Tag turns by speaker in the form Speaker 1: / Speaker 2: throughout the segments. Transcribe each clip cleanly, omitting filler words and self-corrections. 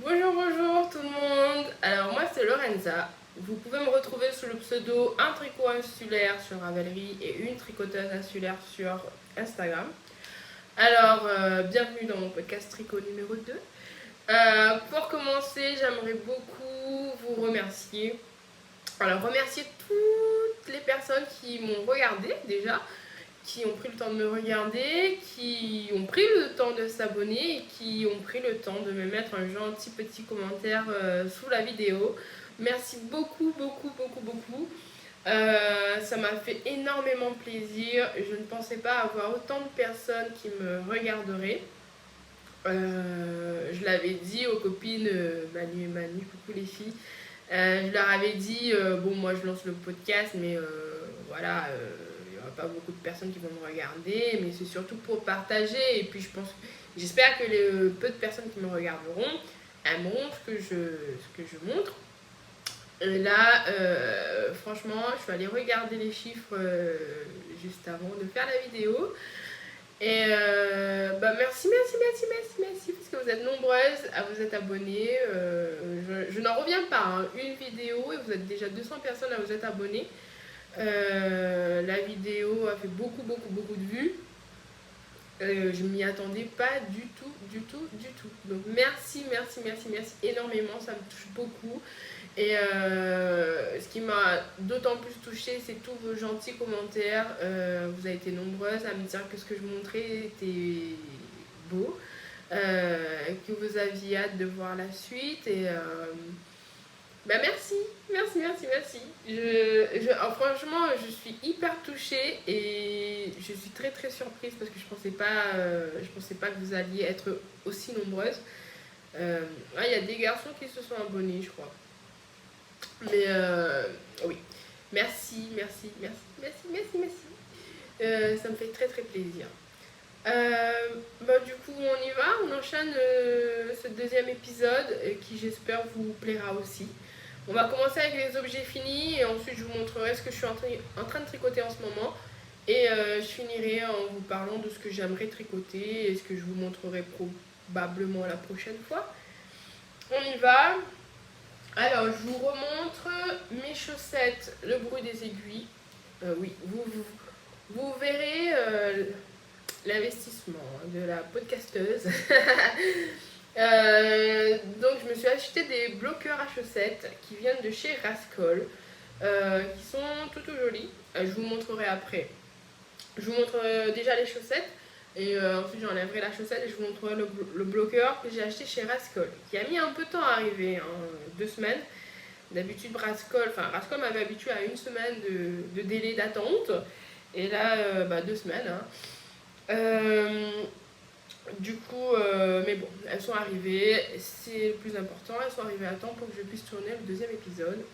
Speaker 1: Bonjour, bonjour tout le monde. Alors moi c'est Lorenza. Vous pouvez me retrouver sous le pseudo un tricot insulaire sur Ravelry et une tricoteuse insulaire sur Instagram. Alors bienvenue dans mon podcast tricot numéro 2. Pour commencer, j'aimerais beaucoup vous remercier. Alors remercier toutes les personnes qui m'ont regardé déjà, qui ont pris le temps de me regarder, qui ont pris le temps de s'abonner et qui ont pris le temps de me mettre un gentil petit commentaire sous la vidéo. Merci beaucoup, beaucoup, beaucoup, beaucoup. Ça m'a fait énormément plaisir. Je ne pensais pas avoir autant de personnes qui me regarderaient. Je l'avais dit aux copines, Manu et Manu, coucou les filles. Je leur avais dit, bon moi je lance le podcast, mais voilà, il n'y aura pas beaucoup de personnes qui vont me regarder, mais c'est surtout pour partager. Et puis j'espère que les peu de personnes qui me regarderont aimeront ce que je montre. Et là, franchement, je suis allée regarder les chiffres juste avant de faire la vidéo. Et merci, merci, merci, merci, merci, parce que vous êtes nombreuses à vous être abonnées. Je n'en reviens pas, hein. Une vidéo et vous êtes déjà 200 personnes à vous être abonnées. La vidéo a fait beaucoup, beaucoup, beaucoup de vues. Je m'y attendais pas du tout, du tout, du tout. Donc merci, merci, merci, merci énormément, ça me touche beaucoup. Et ce qui m'a d'autant plus touchée, c'est tous vos gentils commentaires. Vous avez été nombreuses à me dire que ce que je montrais était beau, que vous aviez hâte de voir la suite. Et merci, merci, merci, merci. Franchement, je suis hyper touchée et je suis très très surprise parce que je pensais pas que vous alliez être aussi nombreuses. Il y a des garçons qui se sont abonnés, je crois. Mais oui, merci, merci, merci, merci, merci, merci. Ça me fait très très plaisir. Du coup, on y va, on enchaîne ce deuxième épisode qui j'espère vous plaira aussi. On va commencer avec les objets finis et ensuite je vous montrerai ce que je suis en train de tricoter en ce moment. Et je finirai en vous parlant de ce que j'aimerais tricoter et ce que je vous montrerai probablement la prochaine fois. On y va. Alors, je vous remontre mes chaussettes, le bruit des aiguilles. Oui, vous verrez l'investissement de la podcasteuse. Donc, je me suis acheté des bloqueurs à chaussettes qui viennent de chez Rascol, qui sont tout jolis. Je vous montrerai après. Je vous montre déjà les chaussettes. Et ensuite j'enlèverai la chaussette et je vous montrerai le bloqueur que j'ai acheté chez Rascol, qui a mis un peu de temps à arriver, hein, 2 semaines. D'habitude Rascol m'avait habitué à 1 semaine de délai d'attente. Et là, 2 semaines. Hein. Du coup, mais bon, elles sont arrivées, c'est le plus important, elles sont arrivées à temps pour que je puisse tourner le deuxième épisode.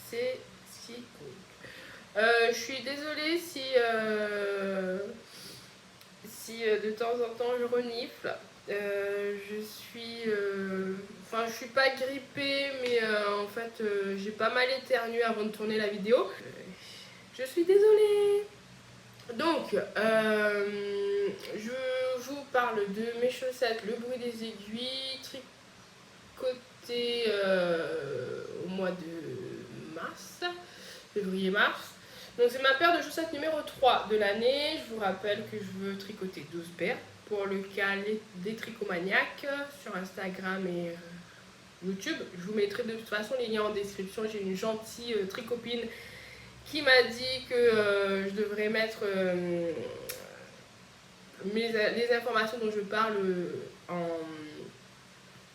Speaker 1: C'est si cool. Je suis désolée si de temps en temps je renifle. Je suis pas grippée, mais en fait j'ai pas mal éternué avant de tourner la vidéo. Je suis désolée. Donc, je vous parle de mes chaussettes, le bruit des aiguilles, tricotées au mois de mars, février-mars. Donc c'est ma paire de chaussettes numéro 3 de l'année. Je vous rappelle que je veux tricoter 12 paires pour le cas des tricomaniacs sur Instagram et YouTube. Je vous mettrai de toute façon les liens en description. J'ai une gentille tricopine qui m'a dit que je devrais mettre les informations dont je parle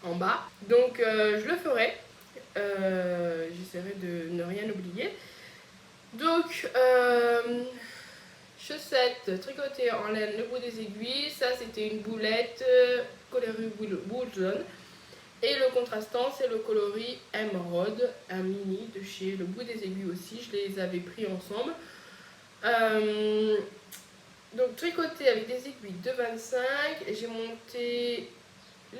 Speaker 1: en bas. Donc je le ferai. J'essaierai de ne rien oublier. Donc, chaussettes tricotées en laine, le bout des aiguilles. Ça, c'était une boulette coloris wool jaune. Et le contrastant, c'est le coloris émeraude, un mini de chez le bout des aiguilles aussi. Je les avais pris ensemble. Donc, tricoté avec des aiguilles de 25. J'ai monté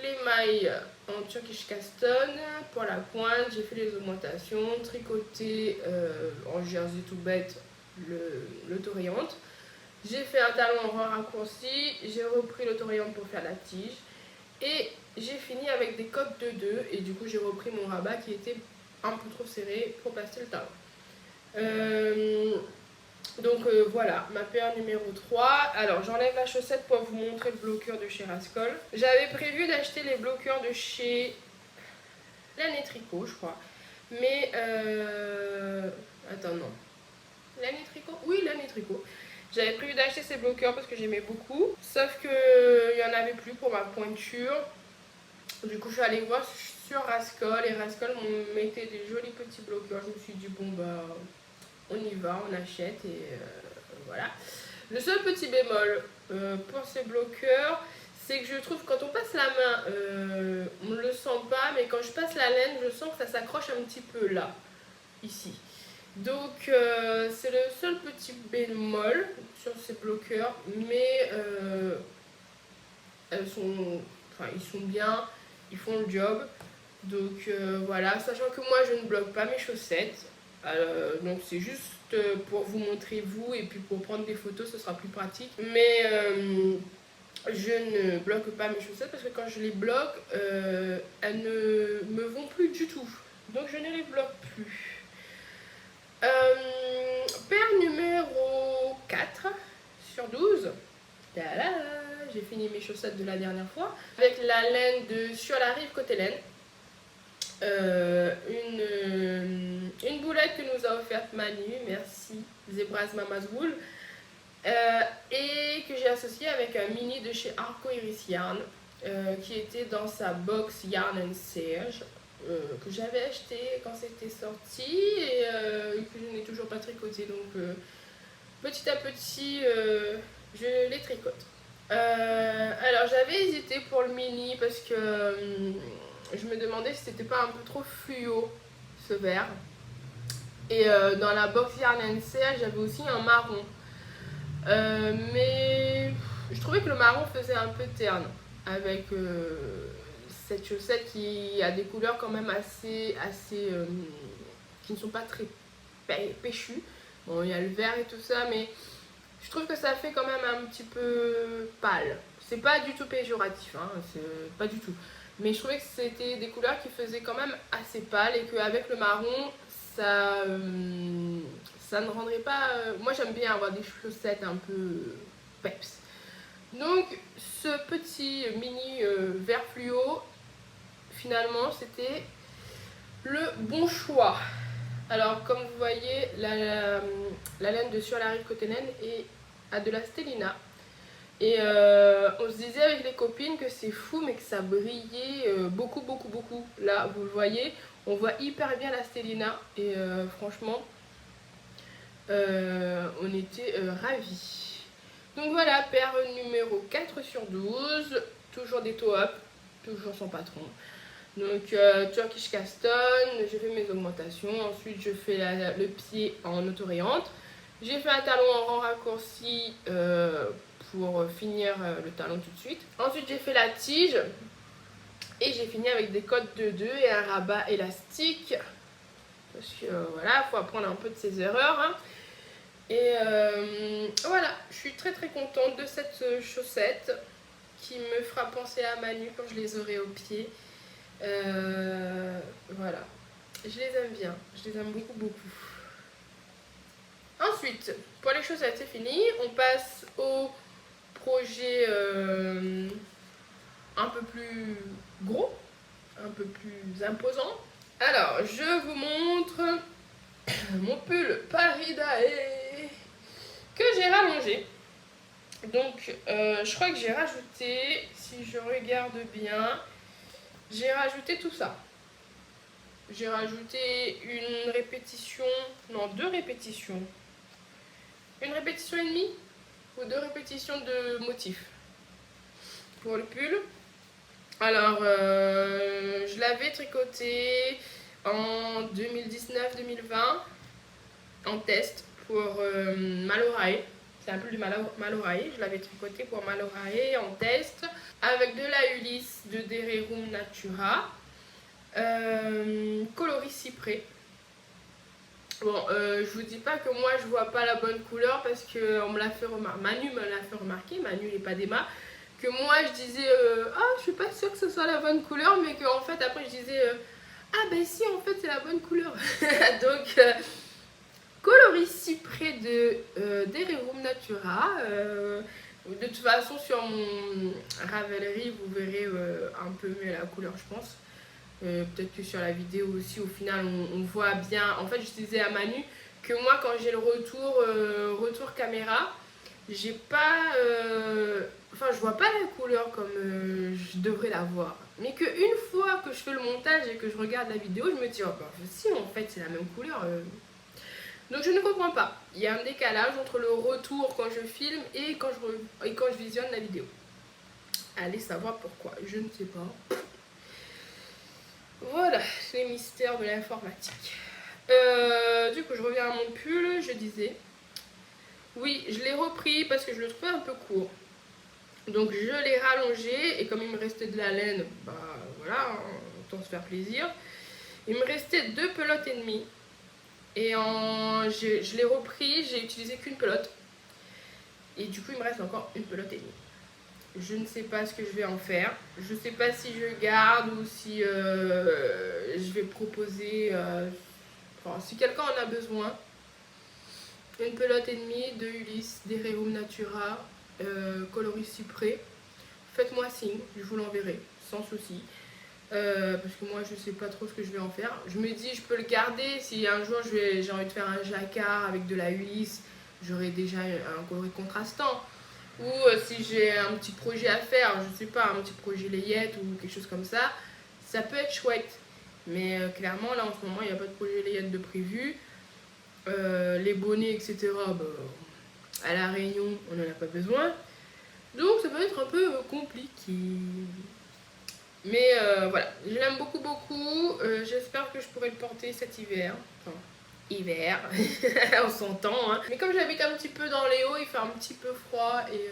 Speaker 1: les mailles en Turkish Caston pour la pointe, j'ai fait les augmentations, tricoté en jersey tout bête le j'ai fait un talon en raccourci, j'ai repris le pour faire la tige Et j'ai fini avec des coques de 2 et du coup j'ai repris mon rabat qui était un peu trop serré pour passer le talon. Voilà, ma paire numéro 3. Alors j'enlève la chaussette pour vous montrer le bloqueur de chez Rascol. J'avais prévu d'acheter les bloqueurs de chez Laine et Tricot, je crois. Mais attends, non. Laine et Tricot? Oui, Laine et Tricot. J'avais prévu d'acheter ces bloqueurs parce que j'aimais beaucoup. Sauf qu'il n'y en avait plus pour ma pointure. Du coup, je suis allée voir sur Rascol et Rascol m'ont mettait des jolis petits bloqueurs. Je me suis dit, bon, bah, on y va, on achète et voilà. Le seul petit bémol pour ces bloqueurs, c'est que je trouve quand on passe la main, on ne le sent pas, mais quand je passe la laine, je sens que ça s'accroche un petit peu là, ici. Donc c'est le seul petit bémol sur ces bloqueurs, mais ils sont bien, ils font le job. Donc voilà, sachant que moi je ne bloque pas mes chaussettes, donc c'est juste pour vous montrer vous et puis pour prendre des photos ce sera plus pratique. Mais je ne bloque pas mes chaussettes parce que quand je les bloque, elles ne me vont plus du tout. Donc je ne les bloque plus. Paire numéro 4 sur 12. Tada, j'ai fini mes chaussettes de la dernière fois. Avec la laine de Sur la Rive côté laine. Une boulette que nous a offerte Manu, merci, Zebras Mama's Wool. Et que j'ai associé avec un mini de chez Arco Iris Yarn qui était dans sa box Yarn and Serge que j'avais acheté quand c'était sorti et que je n'ai toujours pas tricoté, donc petit à petit je les tricote. Alors j'avais hésité pour le mini parce que je me demandais si c'était pas un peu trop fluo ce vert, et dans la box Yarn and Serge j'avais aussi un marron. Mais je trouvais que le marron faisait un peu terne avec cette chaussette qui a des couleurs quand même assez qui ne sont pas très péchues. Bon, il y a le vert et tout ça, mais je trouve que ça fait quand même un petit peu pâle. C'est pas du tout péjoratif, hein, c'est pas du tout. Mais je trouvais que c'était des couleurs qui faisaient quand même assez pâle et qu'avec le marron, ça ne rendrait pas... moi j'aime bien avoir des chaussettes un peu peps. Donc ce petit mini vert fluo, finalement c'était le bon choix. Alors comme vous voyez, la laine de Sur la Rive côté laine a de la stellina. Et on se disait avec les copines que c'est fou mais que ça brillait beaucoup. Là vous le voyez, on voit hyper bien la stellina et franchement on était ravis. Donc voilà, paire numéro 4 sur 12, toujours des toe-up, toujours sans patron. Donc Turkish Caston, j'ai fait mes augmentations, ensuite je fais le pied en autorayante. J'ai fait un talon en rang raccourci pour finir le talon tout de suite. Ensuite j'ai fait la tige et j'ai fini avec des cottes de 2 et un rabat élastique. Parce que voilà, il faut apprendre un peu de ses erreurs. Hein. Et voilà, je suis très contente de cette chaussette qui me fera penser à Manu quand je les aurai au pied. Voilà, je les aime bien, je les aime beaucoup. Ensuite, pour les chaussettes c'est fini, on passe au projet un peu plus gros, un peu plus imposant. Alors, je vous montre mon pull Paris Daé que j'ai rallongé. Donc, je crois que j'ai rajouté, si je regarde bien, j'ai rajouté tout ça. J'ai rajouté une répétition, non, 2 répétitions. Une répétition et demie ou 2 répétitions de motifs pour le pull. Alors, je l'avais tricoté en 2019-2020 en test pour Malorae. C'est un pull du Malorae. Je l'avais tricoté pour Malorae en test avec de la Ulysse de Dererum Natura, coloris cyprès. Bon, je vous dis pas que moi je vois pas la bonne couleur parce que on me l'a fait remarquer. Manu me l'a fait remarquer. Manu n'est pas d'Emma, que moi je disais ah je suis pas sûre que ce soit la bonne couleur, mais qu'en fait après je disais ah ben si en fait c'est la bonne couleur. Donc coloris cyprès de d'Herbum Natura. De toute façon sur mon Ravelry vous verrez un peu mieux la couleur je pense. Peut-être que sur la vidéo aussi au final on voit bien. En fait je disais à Manu que moi quand j'ai le retour caméra, j'ai pas enfin je vois pas la couleur comme je devrais la voir, mais que une fois que je fais le montage et que je regarde la vidéo je me dis oh bah si en fait c'est la même couleur. Donc je ne comprends pas, il y a un décalage entre le retour quand je filme et quand je visionne la vidéo. Allez savoir pourquoi, je ne sais pas. Voilà, les mystères de l'informatique. Du coup je reviens à mon pull, je disais oui, je l'ai repris parce que je le trouvais un peu court. Donc je l'ai rallongé et comme il me restait de la laine, bah voilà, autant se faire plaisir. Il me restait 2 pelotes et demie. Et je l'ai repris, j'ai utilisé qu'une pelote. Et du coup il me reste encore une pelote et demie. Je ne sais pas ce que je vais en faire. Je ne sais pas si je garde ou si je vais proposer, enfin, si quelqu'un en a besoin. Une pelote et demie de Ulysse, d'Herbum Natura, coloris cyprès. Faites-moi signe, je vous l'enverrai, sans souci. Parce que moi je sais pas trop ce que je vais en faire. Je me dis je peux le garder si un jour j'ai envie de faire un jacquard avec de la Ulysse, j'aurai déjà un coloris contrastant. Ou si j'ai un petit projet à faire, je sais pas, un petit projet layette ou quelque chose comme ça peut être chouette. Mais clairement là en ce moment il n'y a pas de projet layette de prévu. Les bonnets etc. Bah, à la Réunion on n'en a pas besoin. Donc ça peut être un peu compliqué. Mais voilà, je l'aime beaucoup beaucoup. J'espère que je pourrai le porter cet hiver. Enfin, hiver, on s'entend. Hein. Mais comme j'habite un petit peu dans les hauts, il fait un petit peu froid. Et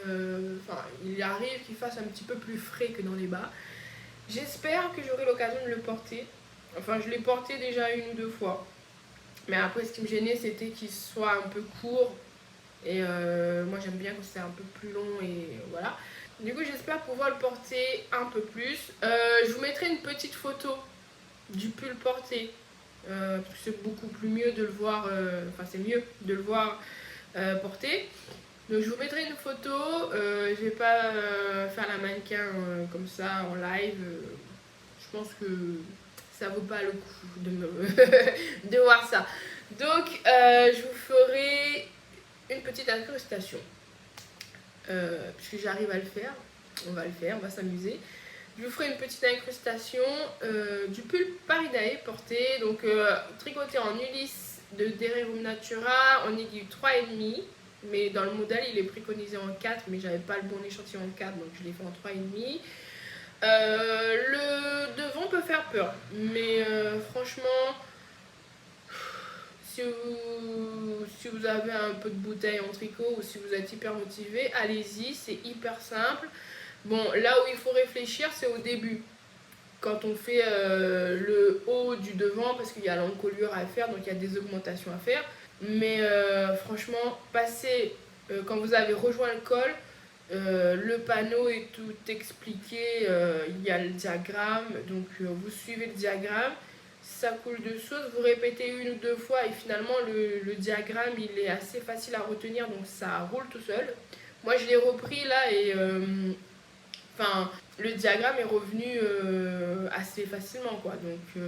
Speaker 1: enfin, il arrive qu'il fasse un petit peu plus frais que dans les bas. J'espère que j'aurai l'occasion de le porter. Enfin, je l'ai porté déjà 1 ou 2 fois. Mais après, ce qui me gênait, c'était qu'il soit un peu court. Et moi, j'aime bien quand c'est un peu plus long. Et voilà. Du coup j'espère pouvoir le porter un peu plus. Je vous mettrai une petite photo du pull porté. Parce que c'est beaucoup plus mieux de le voir. Enfin c'est mieux de le voir porté. Donc je vous mettrai une photo. Je vais pas faire la mannequin comme ça en live. Je pense que ça vaut pas le coup de voir ça. Donc je vous ferai une petite incrustation. Puisque j'arrive à le faire, on va s'amuser. Je vous ferai une petite incrustation du pull Paridae porté, donc tricoté en Ulysse de d'Herbum Natura en aiguille 3,5, mais dans le modèle il est préconisé en 4, mais j'avais pas le bon échantillon en 4, donc je l'ai fait en 3,5. Le devant peut faire peur, mais franchement, si vous avez un peu de bouteille en tricot ou si vous êtes hyper motivé, allez-y, c'est hyper simple. Bon, là où il faut réfléchir, c'est au début. Quand on fait le haut du devant, parce qu'il y a l'encolure à faire, donc il y a des augmentations à faire. Mais franchement, quand vous avez rejoint le col, le panneau est tout expliqué, il y a le diagramme, donc vous suivez le diagramme. Ça coule de source, vous répétez 1 ou 2 fois et finalement le diagramme il est assez facile à retenir, donc ça roule tout seul. Moi je l'ai repris là et enfin le diagramme est revenu assez facilement quoi. Donc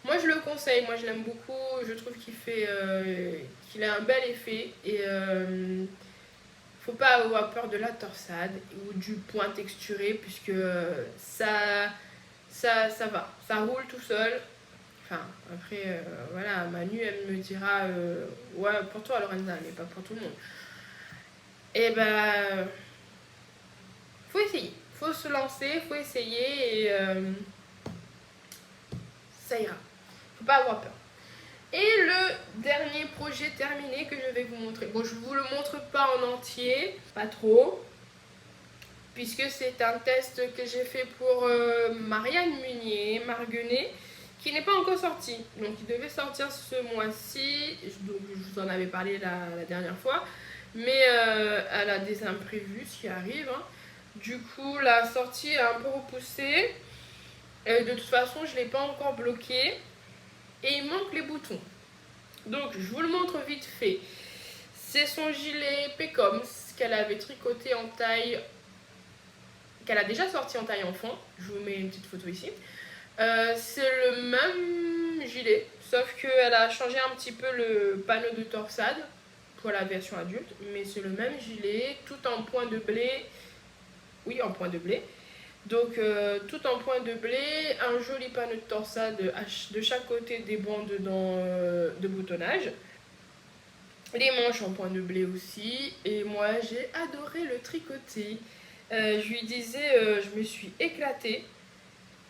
Speaker 1: moi je le conseille, moi je l'aime beaucoup, je trouve qu'il a un bel effet et faut pas avoir peur de la torsade ou du point texturé puisque ça va, ça roule tout seul. Enfin, après, voilà, Manu, elle me dira ouais, pour toi, Lorenza, mais pas pour tout le monde. Et ben, faut essayer. Faut se lancer, faut essayer et ça ira. Faut pas avoir peur. Et le dernier projet terminé que je vais vous montrer. Bon, je vous le montre pas en entier, pas trop, puisque c'est un test que j'ai fait pour Marianne Munier, Marguenet, qui n'est pas encore sorti. Donc il devait sortir ce mois-ci, donc je vous en avais parlé la dernière fois, mais elle a des imprévus, ce qui arrive. Hein. Du coup, la sortie est un peu repoussée. De toute façon, je ne l'ai pas encore bloqué. Et il manque les boutons. Donc, je vous le montre vite fait. C'est son gilet Pécoms qu'elle avait tricoté en taille, qu'elle a déjà sorti en taille enfant. Je vous mets une petite photo ici. C'est le même gilet, sauf qu'elle a changé un petit peu le panneau de torsade pour la version adulte, mais c'est le même gilet, tout en point de blé. Oui, en point de blé. Donc, tout en point de blé, un joli panneau de torsade de chaque côté des bandes de boutonnage. Les manches en point de blé aussi. Et moi, j'ai adoré le tricoter. Je lui disais, je me suis éclatée.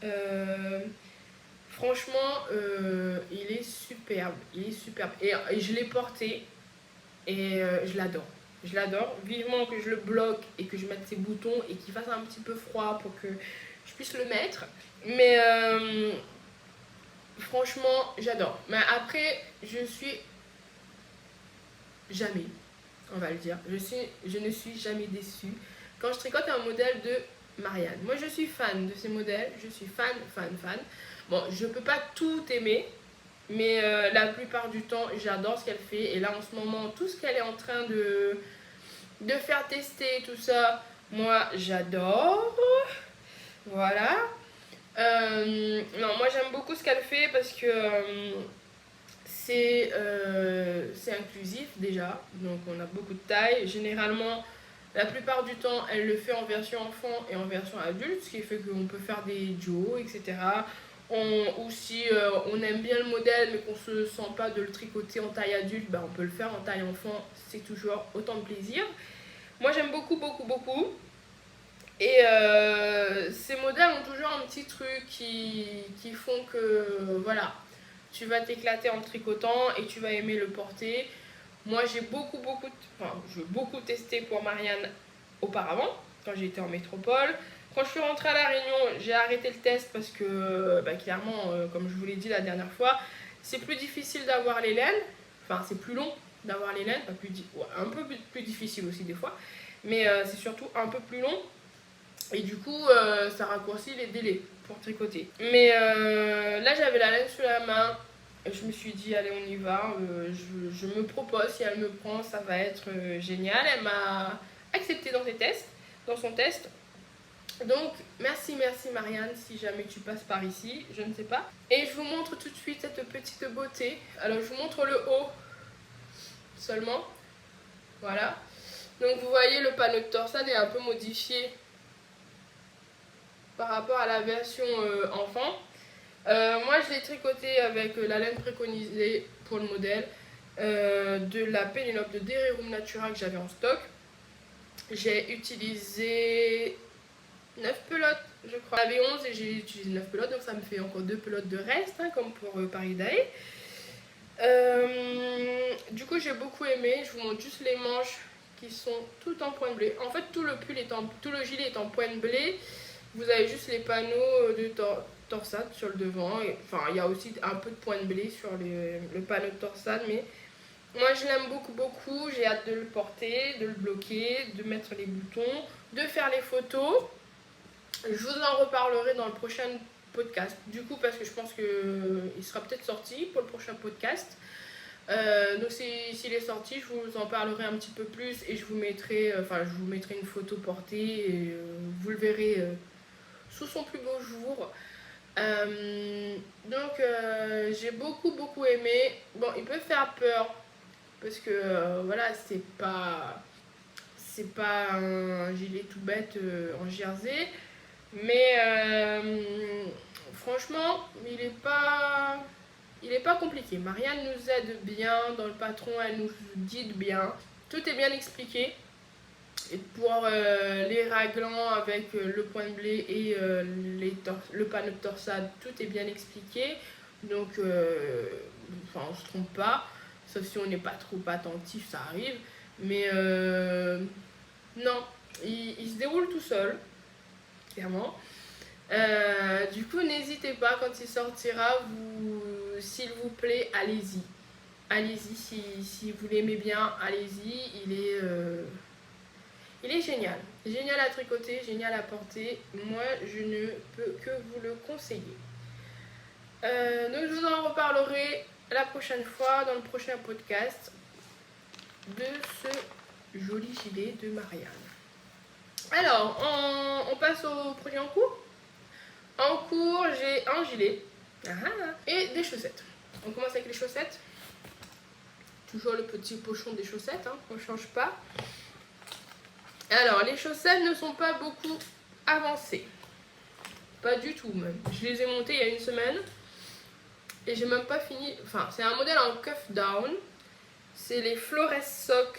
Speaker 1: Euh, Franchement, il est superbe. Il est superbe. Et je l'ai porté et je l'adore. Je l'adore. Vivement que je le bloque et que je mette ses boutons et qu'il fasse un petit peu froid pour que je puisse le mettre. Mais franchement, j'adore. Mais après, je suis jamais, on va le dire, je ne suis jamais déçue quand je tricote un modèle de Marianne. Moi, je suis fan de ces modèles. Je suis fan, fan, fan. Bon, je peux pas tout aimer, mais la plupart du temps, j'adore ce qu'elle fait. Et là, en ce moment, tout ce qu'elle est en train de faire tester, tout ça, moi, j'adore. Voilà. Non, moi, j'aime beaucoup ce qu'elle fait parce que c'est inclusif déjà. Donc, on a beaucoup de tailles. Généralement, la plupart du temps, elle le fait en version enfant et en version adulte, ce qui fait qu'on peut faire des duos, etc. Ou si on aime bien le modèle mais qu'on ne se sent pas de le tricoter en taille adulte, ben on peut le faire en taille enfant, c'est toujours autant de plaisir. Moi j'aime beaucoup, beaucoup, beaucoup. Et ces modèles ont toujours un petit truc qui font que voilà, tu vas t'éclater en tricotant et tu vas aimer le porter. Moi j'ai beaucoup testé pour Marianne auparavant, quand j'étais en métropole. Quand je suis rentrée à La Réunion, j'ai arrêté le test parce que clairement, comme je vous l'ai dit la dernière fois, c'est plus difficile d'avoir les laines. Enfin, c'est plus long d'avoir les laines, ouais, un peu plus difficile aussi des fois, mais c'est surtout un peu plus long. Et du coup, ça raccourcit les délais pour tricoter. Mais là, j'avais la laine sous la main. Je me suis dit, allez, on y va. Je me propose, si elle me prend, ça va être génial. Elle m'a accepté dans son test. Donc, merci, merci Marianne, si jamais tu passes par ici, je ne sais pas. Et je vous montre tout de suite cette petite beauté. Alors, je vous montre le haut seulement. Voilà. Donc, vous voyez, le panneau de torsade est un peu modifié par rapport à la version enfant. Moi, je l'ai tricoté avec la laine préconisée pour le modèle de la Pénélope de Dererum Natura que j'avais en stock. J'ai utilisé 9 pelotes, je crois. J'avais 11 et j'ai utilisé 9 pelotes, donc ça me fait encore 2 pelotes de reste, hein, comme pour Paris Day. Du coup, j'ai beaucoup aimé. Je vous montre juste les manches qui sont toutes en point de blé. En fait, tout le gilet est en point de blé. Vous avez juste les panneaux de torsade sur le devant. Enfin, il y a aussi un peu de point de blé sur le panneau de torsade, mais moi je l'aime beaucoup, beaucoup. J'ai hâte de le porter, de le bloquer, de mettre les boutons, de faire les photos. Je vous en reparlerai dans le prochain podcast. Du coup, parce que je pense qu'il sera peut-être sorti pour le prochain podcast. Donc s'il est sorti, je vous en parlerai un petit peu plus et je vous mettrai une photo portée et vous le verrez sous son plus beau jour. Donc j'ai beaucoup beaucoup aimé. Bon, il peut faire peur parce que voilà, c'est pas un gilet tout bête en jersey, mais franchement, il est pas compliqué. Marianne nous aide bien dans le patron, elle nous guide bien. Tout est bien expliqué. Et pour les raglans avec le point de blé et le panneau de torsade, tout est bien expliqué. Donc, on ne se trompe pas. Sauf si on n'est pas trop attentif, ça arrive. Mais non, il se déroule tout seul, clairement. Du coup, n'hésitez pas quand il sortira, s'il vous plaît, allez-y. Allez-y, si vous l'aimez bien, allez-y. Il est génial. génial à tricoter, génial à porter. Moi, je ne peux que vous le conseiller. Donc je vous en reparlerai la prochaine fois dans le prochain podcast de ce joli gilet de Marianne. Alors, on passe au projet en cours. En cours, j'ai un gilet et des chaussettes. On commence avec les chaussettes. Toujours le petit pochon des chaussettes, hein, on ne change pas. Alors, les chaussettes ne sont pas beaucoup avancées. Pas du tout même. Je les ai montées il y a une semaine. Et j'ai même pas fini. Enfin, c'est un modèle en cuff down. C'est les Flores Sock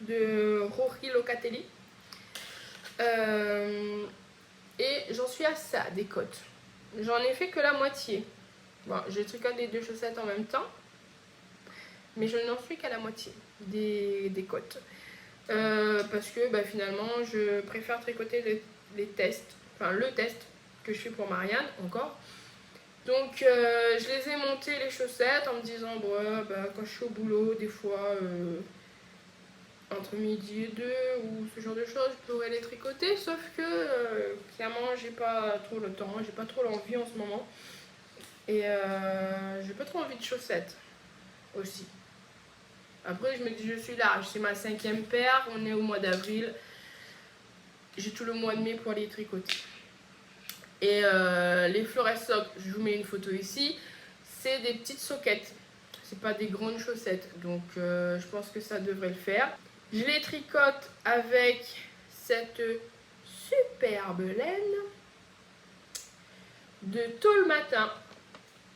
Speaker 1: de Rory Locatelli. Et j'en suis à ça, des côtes. J'en ai fait que la moitié. Bon, je tricote les deux chaussettes en même temps. Mais je n'en suis qu'à la moitié des côtes. Parce que finalement, je préfère tricoter les tests. Enfin, le test que je fais pour Marianne, encore. Donc, je les ai montées les chaussettes en me disant, quand je suis au boulot, des fois, entre midi et 2 ou ce genre de choses, je pourrais les tricoter. Sauf que, clairement, j'ai pas trop le temps, j'ai pas trop l'envie en ce moment. Et j'ai pas trop envie de chaussettes aussi. Après, je me dis, je suis large, c'est ma 5e paire, on est au mois d'avril. J'ai tout le mois de mai pour les tricoter. Et les Flores Sock, je vous mets une photo ici, c'est des petites soquettes. C'est pas des grandes chaussettes, donc je pense que ça devrait le faire. Je les tricote avec cette superbe laine de Tôle Matin,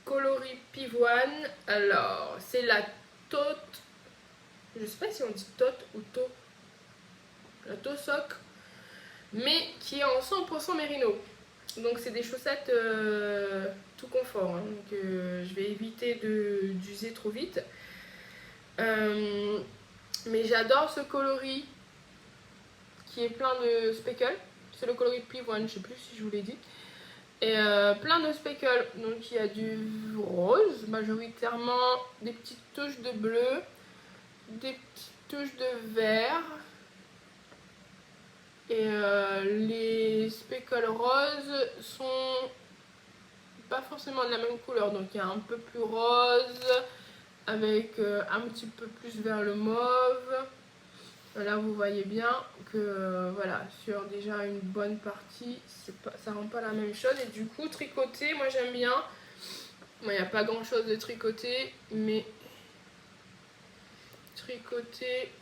Speaker 1: coloris pivoine. Alors, c'est la tote, je sais pas si on dit tote ou to, la toe sock, mais qui est en 100% mérino. Donc c'est des chaussettes tout confort, hein. Donc je vais éviter d'user trop vite. Mais j'adore ce coloris qui est plein de speckles. C'est le coloris pivoine, je sais plus si je vous l'ai dit. Et plein de speckles. Donc il y a du rose majoritairement, des petites touches de bleu, des petites touches de vert. Et les speckles roses sont pas forcément de la même couleur, donc il y a un peu plus rose avec un petit peu plus vers le mauve. Là vous voyez bien que voilà, sur déjà une bonne partie, ça rend pas la même chose. Et du coup tricoter, moi j'aime bien. Bon, il n'y a pas grand chose de tricoter, mais tricoter,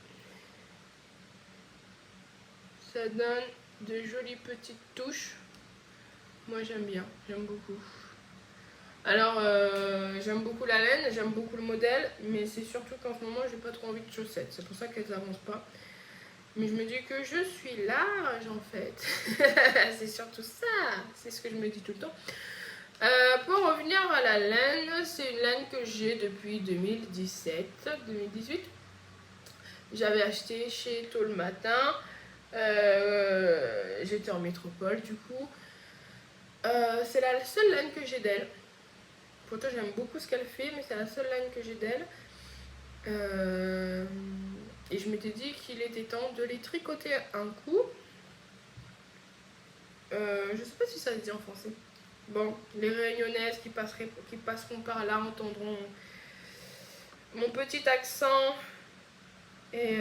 Speaker 1: ça donne de jolies petites touches. Moi j'aime bien, j'aime beaucoup. Alors j'aime beaucoup la laine, j'aime beaucoup le modèle, mais c'est surtout qu'en ce moment j'ai pas trop envie de chaussettes. C'est pour ça qu'elles n'avancent pas. Mais je me dis que je suis large en fait. C'est surtout ça, c'est ce que je me dis tout le temps. Pour revenir à la laine, c'est une laine que j'ai depuis 2017-2018. J'avais acheté chez Tôle Matin. J'étais en métropole du coup. C'est la seule laine que j'ai d'elle. Pourtant j'aime beaucoup ce qu'elle fait, mais c'est la seule laine que j'ai d'elle. Et je m'étais dit qu'il était temps de les tricoter un coup. Je sais pas si ça se dit en français. Bon, les réunionnaises qui passeront par là entendront mon petit accent et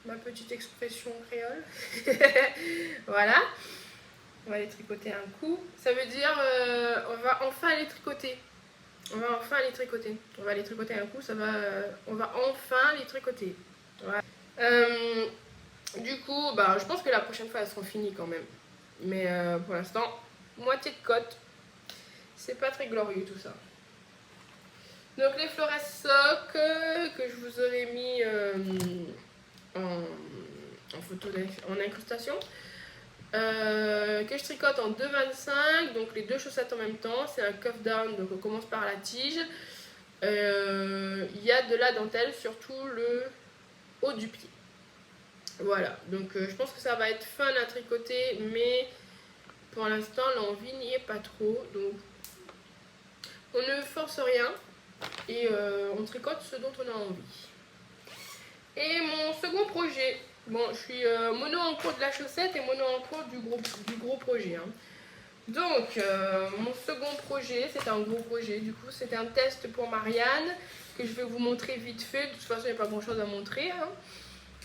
Speaker 1: ma petite expression créole. Voilà. On va les tricoter un coup. Ça veut dire on va enfin les tricoter. On va enfin les tricoter. On va les tricoter un coup. On va enfin les tricoter. Voilà. Du coup, je pense que la prochaine fois elles seront finies quand même. Mais pour l'instant, moitié de côte. C'est pas très glorieux tout ça. Donc les Flores Sock que je vous aurais mis en photo en incrustation. Que je tricote en 2,25, donc les deux chaussettes en même temps. C'est un cuff down, donc on commence par la tige. Il y a de la dentelle sur tout le haut du pied. Voilà, donc je pense que ça va être fun à tricoter, mais pour l'instant l'envie n'y est pas trop. Donc on ne force rien et on tricote ce dont on a envie. Et mon second projet, Bon, je suis mono en cours de la chaussette et mono en cours du gros projet. Hein. Donc, mon second projet, c'est un gros projet. Du coup, c'était un test pour Marianne que je vais vous montrer vite fait. De toute façon, il n'y a pas grand chose à montrer. Hein.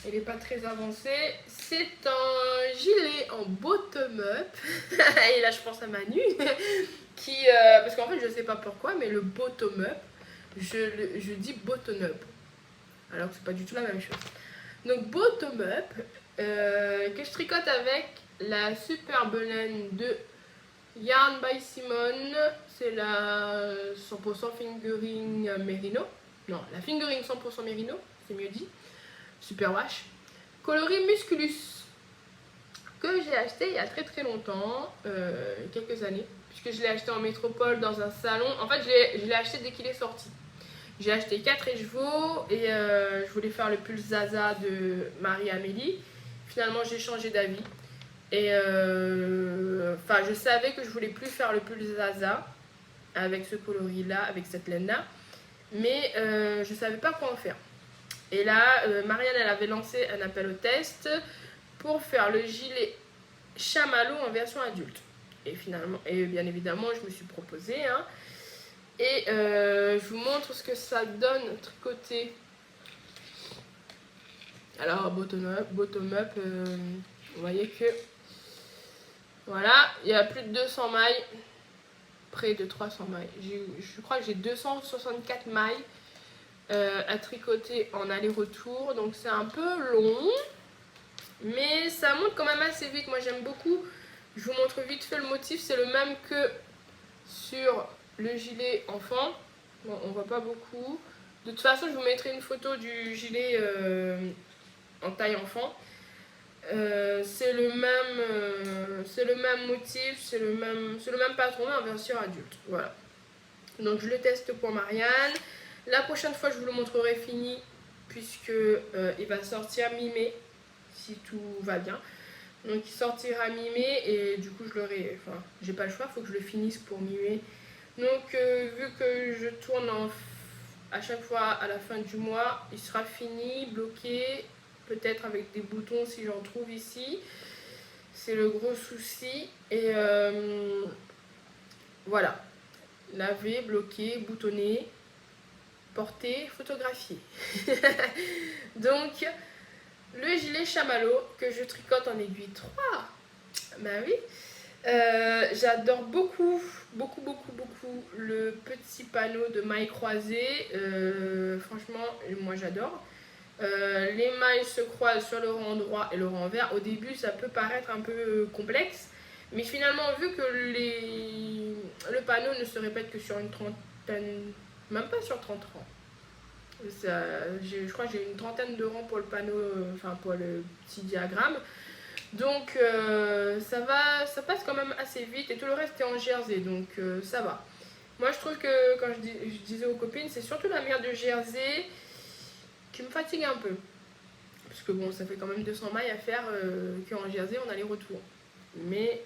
Speaker 1: Il n'est pas très avancé. C'est un gilet en bottom-up. Et là, je pense à Manu. Parce qu'en fait, je ne sais pas pourquoi, mais le bottom-up, je dis bottom-up. Alors que c'est pas du tout la même chose. Donc, bottom-up, que je tricote avec la Superbe laine de Yarn by Simone. C'est la 100% fingering merino. Non, la fingering 100% merino, c'est mieux dit. Super wash. Coloris musculus, que j'ai acheté il y a très très longtemps, quelques années, puisque je l'ai acheté en métropole dans un salon. En fait, je l'ai acheté dès qu'il est sorti. J'ai acheté 4 écheveaux et je voulais faire le pull Zaza de Marie-Amélie. Finalement, j'ai changé d'avis. Et je savais que je voulais plus faire le pull Zaza avec ce coloris-là, avec cette laine-là. Mais je savais pas quoi en faire. Et là, Marianne, elle avait lancé un appel au test pour faire le gilet chamallow en version adulte. Et finalement, et bien évidemment, je me suis proposée. Hein, et je vous montre ce que ça donne tricoté. Alors, bottom-up, vous voyez que voilà, il y a plus de 200 mailles, près de 300 mailles. Je crois que j'ai 264 mailles à tricoter en aller-retour, donc c'est un peu long, mais ça monte quand même assez vite. Moi j'aime beaucoup. Je vous montre vite fait le motif, c'est le même que sur le gilet enfant. Bon, on voit pas beaucoup. De toute façon, je vous mettrai une photo du gilet en taille enfant. C'est le même motif, c'est le même patron mais en version adulte. Voilà. Donc je le teste pour Marianne. La prochaine fois, je vous le montrerai fini, puisque il va sortir mi-mai, si tout va bien. Donc il sortira mi-mai et du coup je l'aurai, enfin j'ai pas le choix, il faut que je le finisse pour mi-mai. Donc vu que je tourne à chaque fois à la fin du mois, il sera fini, bloqué, peut-être avec des boutons si j'en trouve ici. C'est le gros souci. Et voilà, laver, bloquer, boutonner, porter, photographier. Donc le gilet chamallow que je tricote en aiguille 3. Ben oui. J'adore beaucoup le petit panneau de mailles croisées. Franchement, moi j'adore. Les mailles se croisent sur le rang droit et le rang vert. Au début, ça peut paraître un peu complexe, mais finalement, vu que le panneau ne se répète que sur une trentaine, même pas sur 30 rangs. Je crois que j'ai une trentaine de rangs pour le panneau, enfin pour le petit diagramme. Donc ça passe quand même assez vite et tout le reste est en jersey, donc ça va. Moi je trouve que quand je disais aux copines, c'est surtout la mère de jersey qui me fatigue un peu. Parce que bon, ça fait quand même 200 mailles à faire qu'en jersey on a les retours. Mais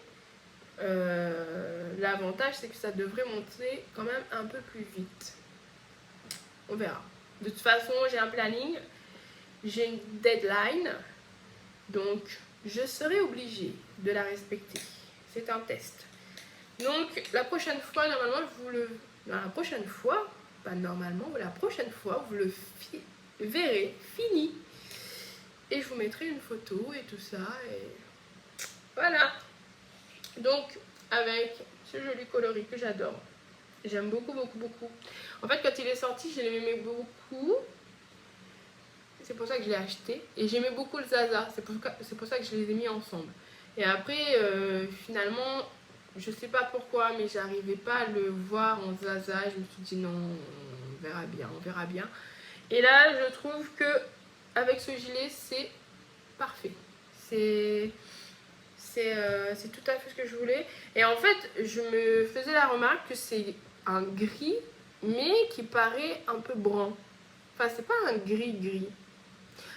Speaker 1: l'avantage c'est que ça devrait monter quand même un peu plus vite. On verra. De toute façon, j'ai un planning, j'ai une deadline, donc je serai obligée de la respecter. C'est un test. Donc la prochaine fois, normalement, la prochaine fois, vous le verrez fini. Et je vous mettrai une photo et tout ça. Et voilà. Donc, avec ce joli coloris que j'adore. J'aime beaucoup. En fait, quand il est sorti, je l'aimais beaucoup. C'est pour ça que je l'ai acheté. Et j'aimais beaucoup le Zaza. C'est pour ça que je les ai mis ensemble. Et après, finalement, je sais pas pourquoi, mais j'arrivais pas à le voir en Zaza. Je me suis dit non, on verra bien. Et là, je trouve que avec ce gilet, c'est parfait. C'est tout à fait ce que je voulais. Et en fait, je me faisais la remarque que c'est un gris, mais qui paraît un peu brun. Enfin, c'est pas un gris.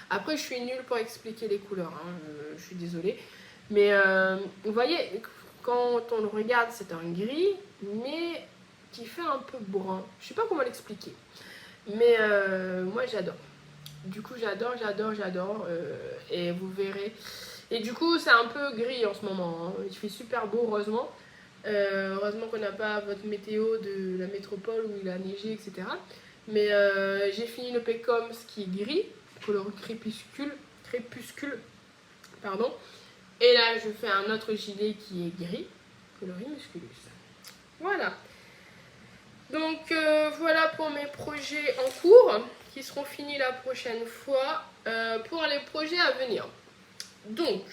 Speaker 1: Après, je suis nulle pour expliquer les couleurs, hein, je suis désolée. Mais vous voyez, quand on le regarde, c'est un gris, mais qui fait un peu brun. Je sais pas comment l'expliquer. Mais moi, j'adore. Du coup, j'adore. Et vous verrez. Et du coup, c'est un peu gris en ce moment, hein. Il fait super beau, heureusement. Heureusement qu'on n'a pas votre météo de la métropole où il a neigé, etc. Mais j'ai fini le Pécom, ce qui est gris, couleur crépuscule, pardon. Et là, je fais un autre gilet qui est gris, coloris musculus. Voilà. Donc voilà pour mes projets en cours qui seront finis la prochaine fois. Pour les projets à venir. Donc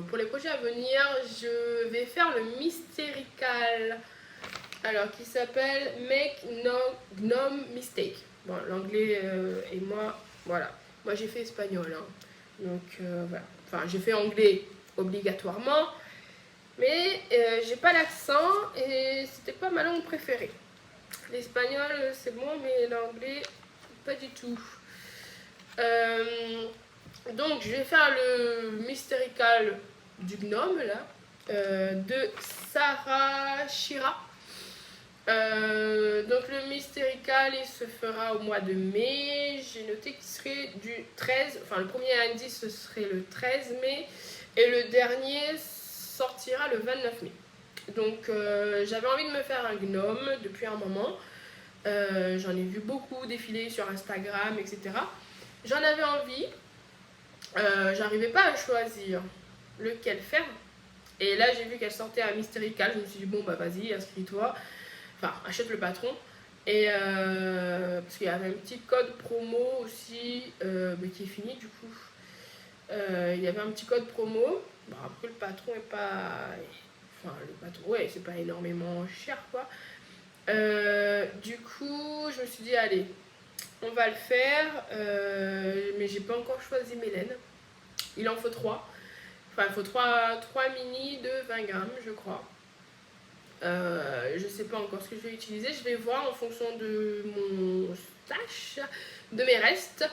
Speaker 1: pour les projets à venir, je vais faire le Mystérical. Alors qui s'appelle Make No Gnome Mistake. Bon, l'anglais et moi, voilà. Moi j'ai fait espagnol. Hein. Donc voilà. Enfin, j'ai fait anglais obligatoirement. Mais j'ai pas l'accent et c'était pas ma langue préférée. L'espagnol c'est bon, mais l'anglais pas du tout. Donc je vais faire le Mystérical du gnome là, de Sarah Shira. Donc le Mystérical il se fera au mois de mai. J'ai noté qu'il serait du 13, enfin le premier indice ce serait le 13 mai et le dernier sortira le 29 mai. Donc j'avais envie de me faire un gnome depuis un moment. J'en ai vu beaucoup défiler sur Instagram, etc. J'en avais envie. J'arrivais pas à choisir lequel faire. Et là j'ai vu qu'elle sortait à Mystérical. Je me suis dit bon bah vas-y, inscris-toi. Enfin, achète le patron. Et parce qu'il y avait un petit code promo aussi, mais qui est fini du coup. Il y avait un petit code promo. Bon, après, le patron est pas. Enfin, le patron, ouais, c'est pas énormément cher quoi. Du coup, je me suis dit, allez, on va le faire. Mais j'ai pas encore choisi mes laines. Il en faut 3. Enfin, il faut 3 mini de 20 grammes, je crois. Je sais pas encore ce que je vais utiliser. Je vais voir en fonction de mon stash, de mes restes.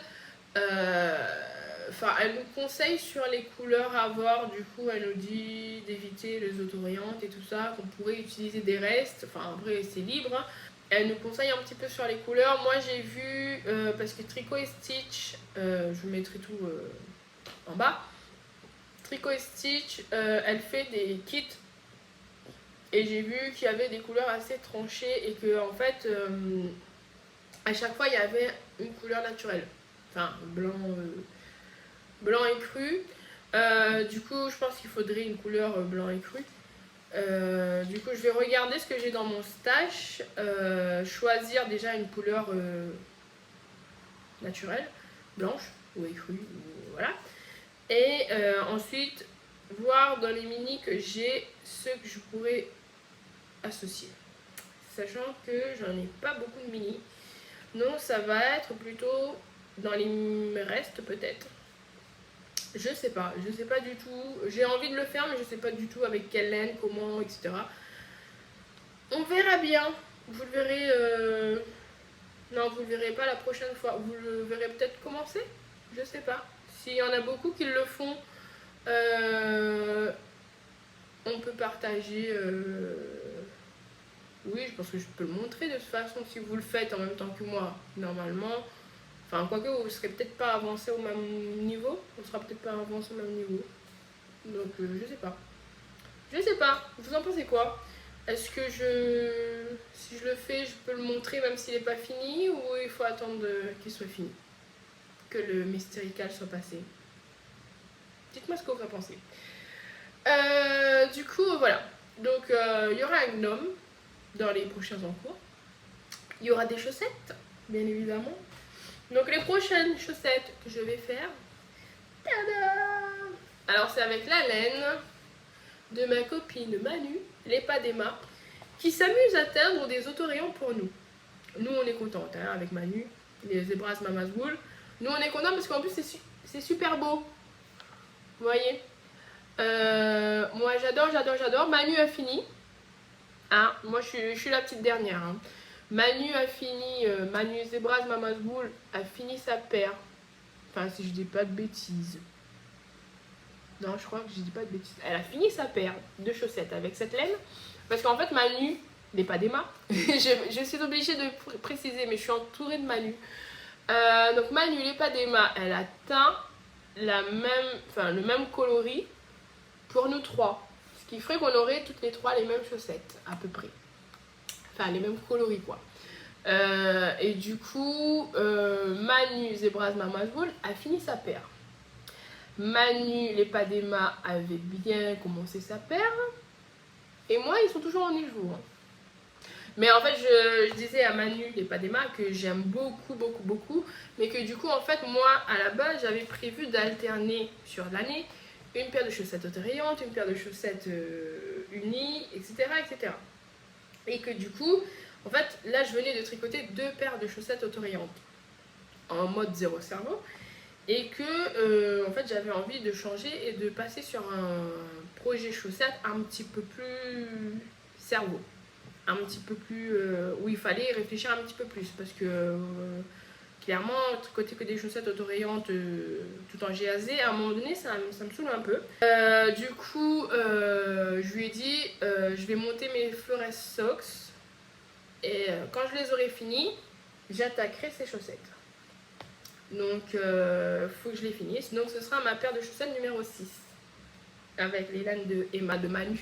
Speaker 1: Enfin, elle nous conseille sur les couleurs à avoir. Du coup, elle nous dit d'éviter les autoréantes et tout ça, qu'on pourrait utiliser des restes. Enfin, après, c'est libre. Hein. Elle nous conseille un petit peu sur les couleurs. Moi, j'ai vu, parce que Tricot et Stitch, je vous mettrai tout en bas. Tricot et Stitch, elle fait des kits. Et j'ai vu qu'il y avait des couleurs assez tranchées et que en fait, à chaque fois, il y avait une couleur naturelle. Enfin, blanc et cru. Du coup, je pense qu'il faudrait une couleur blanc et cru. Du coup, je vais regarder ce que j'ai dans mon stash. Choisir déjà une couleur naturelle, blanche ou écrue, voilà. Et ensuite, voir dans les mini que j'ai ce que je pourrais associer. Sachant que j'en ai pas beaucoup de mini. Donc ça va être plutôt dans les restes peut-être. Je sais pas du tout. J'ai envie de le faire mais je sais pas du tout avec quelle laine, comment, etc. On verra bien. Vous le verrez. Non, vous le verrez pas la prochaine fois. Vous le verrez peut-être commencer. Je sais pas. S'il y en a beaucoup qui le font, on peut partager. Oui, je pense que je peux le montrer de toute façon si vous le faites en même temps que moi, normalement. Enfin, quoique vous ne serez peut-être pas avancé au même niveau. On sera peut-être pas avancé au même niveau. Donc, je sais pas. Je sais pas. Vous en pensez quoi? Est-ce que si je le fais, je peux le montrer même s'il n'est pas fini ou il faut attendre qu'il soit fini? Que le Mystérical soit passé. Dites-moi ce que vous en pensez. Du coup, voilà. Donc, il y aura un gnome dans les prochains en cours. Il y aura des chaussettes, bien évidemment. Donc les prochaines chaussettes que je vais faire, tada! Alors c'est avec la laine de ma copine Manu, l'Epadema, qui s'amuse à teindre des autorayons pour nous. Nous on est contente hein, avec Manu, les Zebras Mama's Wool. Nous on est contents parce qu'en plus c'est super beau. Vous voyez, moi j'adore. Manu a fini. Hein, moi je suis la petite dernière. Hein. Manu a fini, Manu Zebras Mama's Wool a fini sa paire. Enfin, si je dis pas de bêtises. Non, je crois que je dis pas de bêtises. Elle a fini sa paire de chaussettes avec cette laine. Parce qu'en fait, Manu n'est pas d'Emma. Je suis obligée de préciser, mais je suis entourée de Manu. Donc Manu Lepadema, elle a teint le même coloris pour nous trois. Ce qui ferait qu'on aurait toutes les trois les mêmes chaussettes, à peu près. Enfin, les mêmes coloris, quoi. Et du coup, Manu Zebras Mamazboul a fini sa paire. Manu Lepadema avait bien commencé sa paire. Et moi, ils sont toujours en jour. Mais en fait, je disais à Manu Lepadema que j'aime beaucoup, beaucoup, beaucoup. Mais que du coup, en fait, moi, à la base, j'avais prévu d'alterner sur l'année une paire de chaussettes autorayantes, une paire de chaussettes unies, etc., etc. Et que du coup, en fait, là, je venais de tricoter 2 paires de chaussettes autorayantes en mode zéro cerveau. Et que, en fait, j'avais envie de changer et de passer sur un projet chaussettes un petit peu plus cerveau. Un petit peu plus... où il fallait réfléchir un petit peu plus. Parce que, clairement, tricoter que des chaussettes autorayantes tout en GAZ, à un moment donné, ça me saoule un peu. Du coup, je lui ai dit, je vais monter mes Flores Socks. Et quand je les aurai finis, j'attaquerai ces chaussettes. Donc, faut que je les finisse. Donc, ce sera ma paire de chaussettes numéro 6. Avec les laines de Emma de Manu.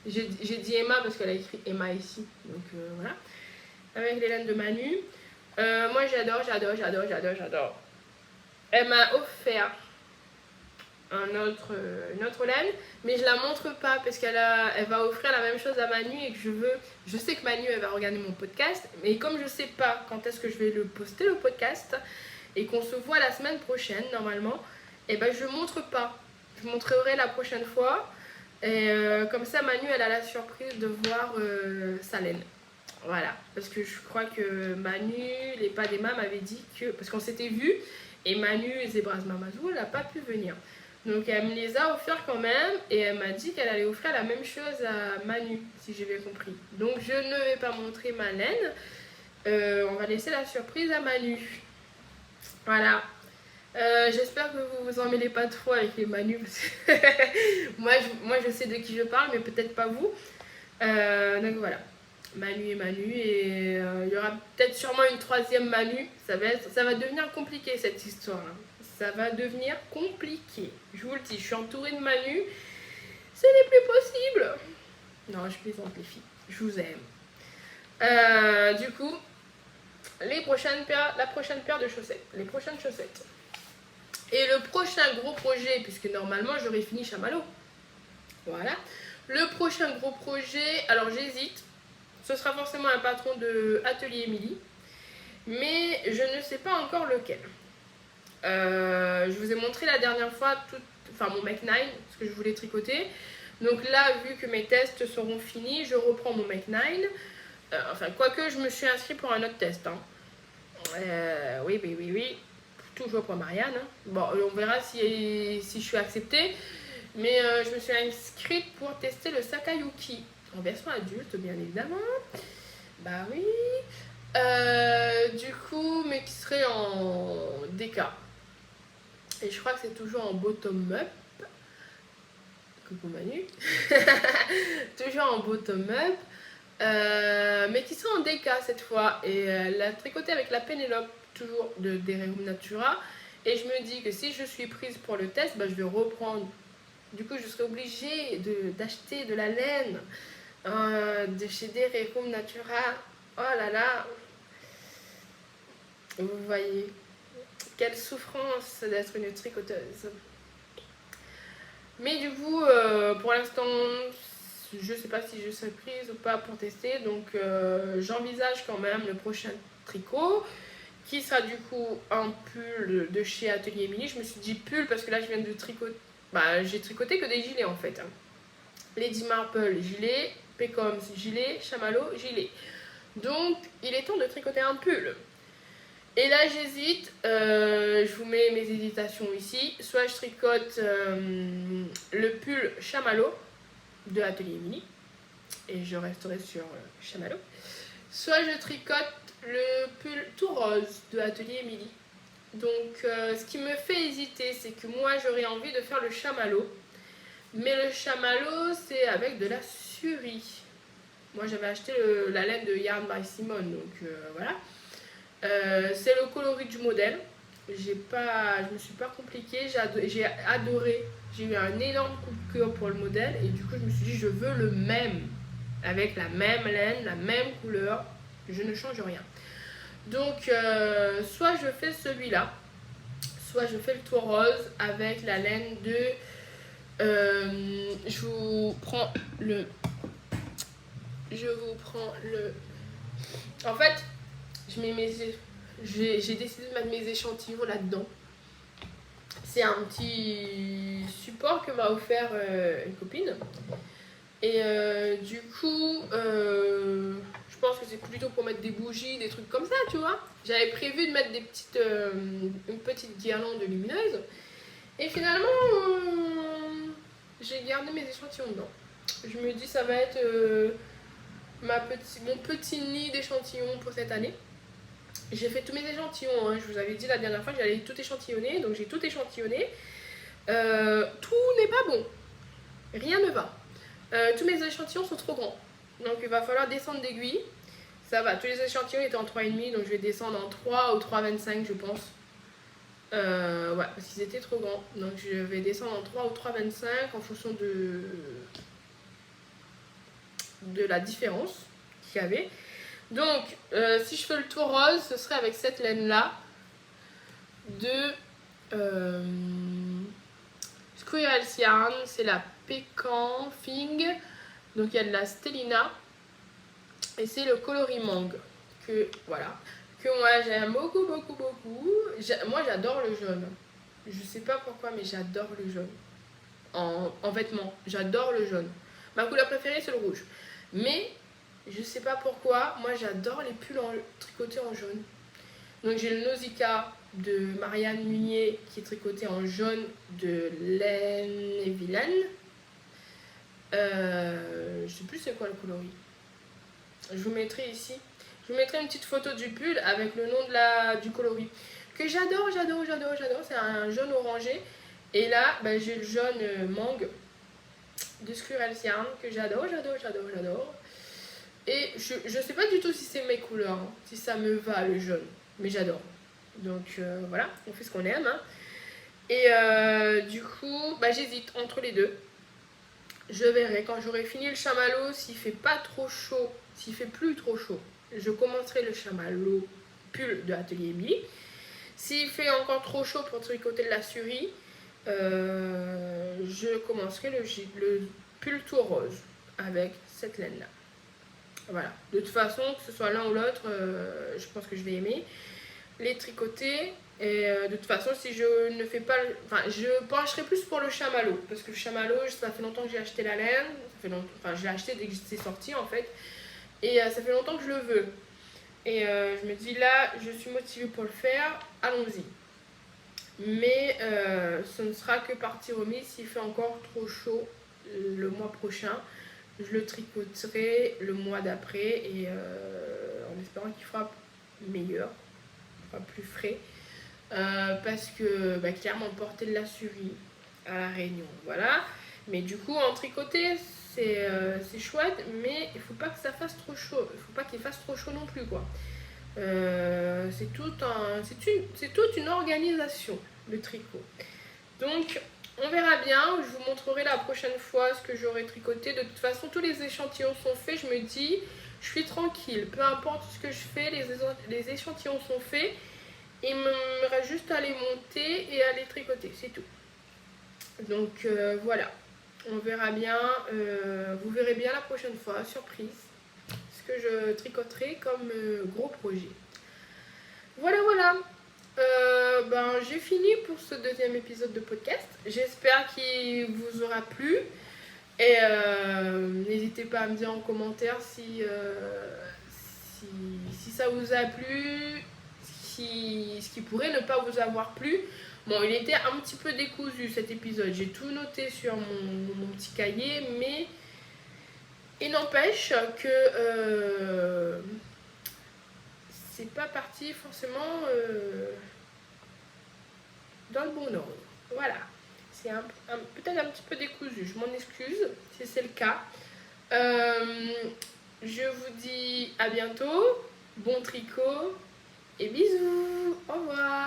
Speaker 1: J'ai dit Emma parce qu'elle a écrit Emma ici. Donc, voilà. Avec les laines de Manu. Moi, j'adore. Elle m'a offert une autre laine, mais je la montre pas parce elle va offrir la même chose à Manu et que je sais que Manu elle va regarder mon podcast, mais comme je sais pas quand est-ce que je vais le poster le podcast et qu'on se voit la semaine prochaine normalement, et ben je montre pas, je montrerai la prochaine fois et comme ça Manu elle a la surprise de voir sa laine. Voilà, parce que je crois que Manu Lepadema m'avait dit que, parce qu'on s'était vu et Manu Zebras Mamazou elle n'a pas pu venir. Donc elle me les a offerts quand même et elle m'a dit qu'elle allait offrir la même chose à Manu, si j'ai bien compris. Donc je ne vais pas montrer ma laine, on va laisser la surprise à Manu. Voilà. J'espère que vous vous emmêlez pas trop avec les Manu parce que moi je sais de qui je parle mais peut-être pas vous. Donc voilà. Manu et Manu et il y aura peut-être sûrement une troisième Manu. Ça va devenir compliqué cette histoire. Hein. Ça va devenir compliqué. Je vous le dis, je suis entourée de Manu. Ce n'est plus possible. Non, je plaisante les filles. Je vous aime. Du coup, la prochaine paire de chaussettes. Les prochaines chaussettes. Et le prochain gros projet, puisque normalement j'aurais fini Chamallow. Voilà. Le prochain gros projet, alors j'hésite. Ce sera forcément un patron de Atelier Émilie. Mais je ne sais pas encore lequel. Je vous ai montré la dernière fois mon Make 9, ce que je voulais tricoter. Donc là, vu que mes tests seront finis, je reprends mon Make 9. Quoique je me suis inscrite pour un autre test. Hein. Oui. Toujours pour Marianne. Hein. Bon, on verra si je suis acceptée. Mais je me suis inscrite pour tester le Sakayuki. En version adulte, bien évidemment. Bah oui. Du coup, mais qui serait en DK. Et je crois que c'est toujours en bottom-up. Coucou Manu. Toujours en bottom-up. Mais qui sera en DK cette fois. Et la tricoter avec la Pénélope, toujours de Dereum Natura. Et je me dis que si je suis prise pour le test, je vais reprendre. Du coup, je serai obligée d'acheter de la laine de chez Dereum Natura. Oh là là. Vous voyez. Quelle souffrance d'être une tricoteuse. Mais du coup, pour l'instant, je ne sais pas si je serai prise ou pas pour tester. Donc, j'envisage quand même le prochain tricot. Qui sera du coup un pull de chez Atelier Émilie. Je me suis dit pull parce que là, je viens de tricoter. J'ai tricoté que des gilets en fait. Hein. Lady Marple, gilet. Pecoms, gilet. Chamallow, gilet. Donc, il est temps de tricoter un pull. Et là j'hésite, je vous mets mes hésitations ici, soit je tricote le pull Chamallow de Atelier Émilie, et je resterai sur Chamallow, soit je tricote le pull tout rose de Atelier Émilie. Donc ce qui me fait hésiter, c'est que moi j'aurais envie de faire le Chamallow, mais le Chamallow c'est avec de la Suri. Moi j'avais acheté la laine de Yarn by Simone, donc voilà. C'est le coloris du modèle. Je me suis pas compliquée, j'ai adoré. J'ai eu un énorme coup de cœur pour le modèle et du coup je me suis dit je veux le même, avec la même laine, la même couleur, je ne change rien. Donc soit je fais celui-là, soit je fais le tour rose avec la laine de... je vous prends le... En fait, je mets j'ai décidé de mettre mes échantillons là-dedans. C'est un petit support que m'a offert une copine. Et du coup, je pense que c'est plutôt pour mettre des bougies, des trucs comme ça, tu vois. J'avais prévu de mettre une petite guirlande lumineuse. Et finalement, j'ai gardé mes échantillons dedans. Je me dis ça va être mon petit nid d'échantillons pour cette année. J'ai fait tous mes échantillons, hein. Je vous avais dit la dernière fois que j'allais tout échantillonner, donc j'ai tout échantillonné. Tout n'est pas bon, rien ne va. Tous mes échantillons sont trop grands, donc il va falloir descendre d'aiguille. Ça va, tous les échantillons étaient en 3,5, donc je vais descendre en 3 ou 3,25 je pense. Ouais, parce qu'ils étaient trop grands, donc je vais descendre en 3 ou 3,25 en fonction de la différence qu'il y avait. Donc, si je fais le tour rose, ce serait avec cette laine-là de Squirrel's Yarn. C'est la Pécan Fing. Donc, il y a de la Stellina. Et c'est le coloris mangue. Voilà. Que moi, j'aime beaucoup, beaucoup, beaucoup. Moi, j'adore le jaune. Je sais pas pourquoi, mais j'adore le jaune. En vêtements, j'adore le jaune. Ma couleur préférée, c'est le rouge. Mais... je sais pas pourquoi, moi j'adore les pulls tricotés en jaune. Donc j'ai le Nausicaa de Marianne Munier qui est tricoté en jaune de laine et vilaine. Je sais plus c'est quoi le coloris. Je vous mettrai ici. Je vous mettrai une petite photo du pull avec le nom du coloris. Que j'adore. C'est un jaune orangé. Et là, j'ai le jaune mangue de Squirrel's Yarn que j'adore. Et je sais pas du tout si c'est mes couleurs, hein, si ça me va le jaune, mais j'adore. Donc voilà, on fait ce qu'on aime. Hein. Et du coup, j'hésite entre les deux. Je verrai quand j'aurai fini le chamallow, s'il fait pas trop chaud, s'il fait plus trop chaud, je commencerai le chamallow pull de Atelier Emily. S'il fait encore trop chaud pour tricoter de la surie, je commencerai le pull tout rose avec cette laine là. Voilà, de toute façon, que ce soit l'un ou l'autre, je pense que je vais aimer les tricoter. Et de toute façon, si je ne fais pas... je pencherai plus pour le chamallow. Parce que le chamallow, ça fait longtemps que j'ai acheté la laine. Je l'ai acheté dès que c'est sorti en fait. Et ça fait longtemps que je le veux. Et je me dis là, je suis motivée pour le faire, allons-y. Mais ce ne sera que partie remise s'il fait encore trop chaud le mois prochain. Je le tricoterai le mois d'après et en espérant qu'il fera meilleur, qu'il fera plus frais. Parce que clairement porter de la surie à la Réunion, voilà. Mais du coup en tricoter c'est chouette, mais il faut pas que ça fasse trop chaud. Il faut pas qu'il fasse trop chaud non plus quoi. C'est toute une organisation le tricot. Donc on verra bien, je vous montrerai la prochaine fois ce que j'aurai tricoté. De toute façon, tous les échantillons sont faits. Je me dis, je suis tranquille. Peu importe ce que je fais, les échantillons sont faits. Il me reste juste à les monter et à les tricoter, c'est tout. Donc voilà, on verra bien. Vous verrez bien la prochaine fois, surprise, ce que je tricoterai comme gros projet. Voilà. J'ai fini pour ce deuxième épisode de podcast. J'espère qu'il vous aura plu. Et n'hésitez pas à me dire en commentaire si ça vous a plu, ce qui pourrait ne pas vous avoir plu. Bon, il était un petit peu décousu cet épisode. J'ai tout noté sur mon petit cahier, mais il n'empêche que c'est pas parti forcément dans le bon ordre. Voilà, c'est peut-être un petit peu décousu, je m'en excuse si c'est le cas. Je vous dis à bientôt, bon tricot et bisous. Au revoir.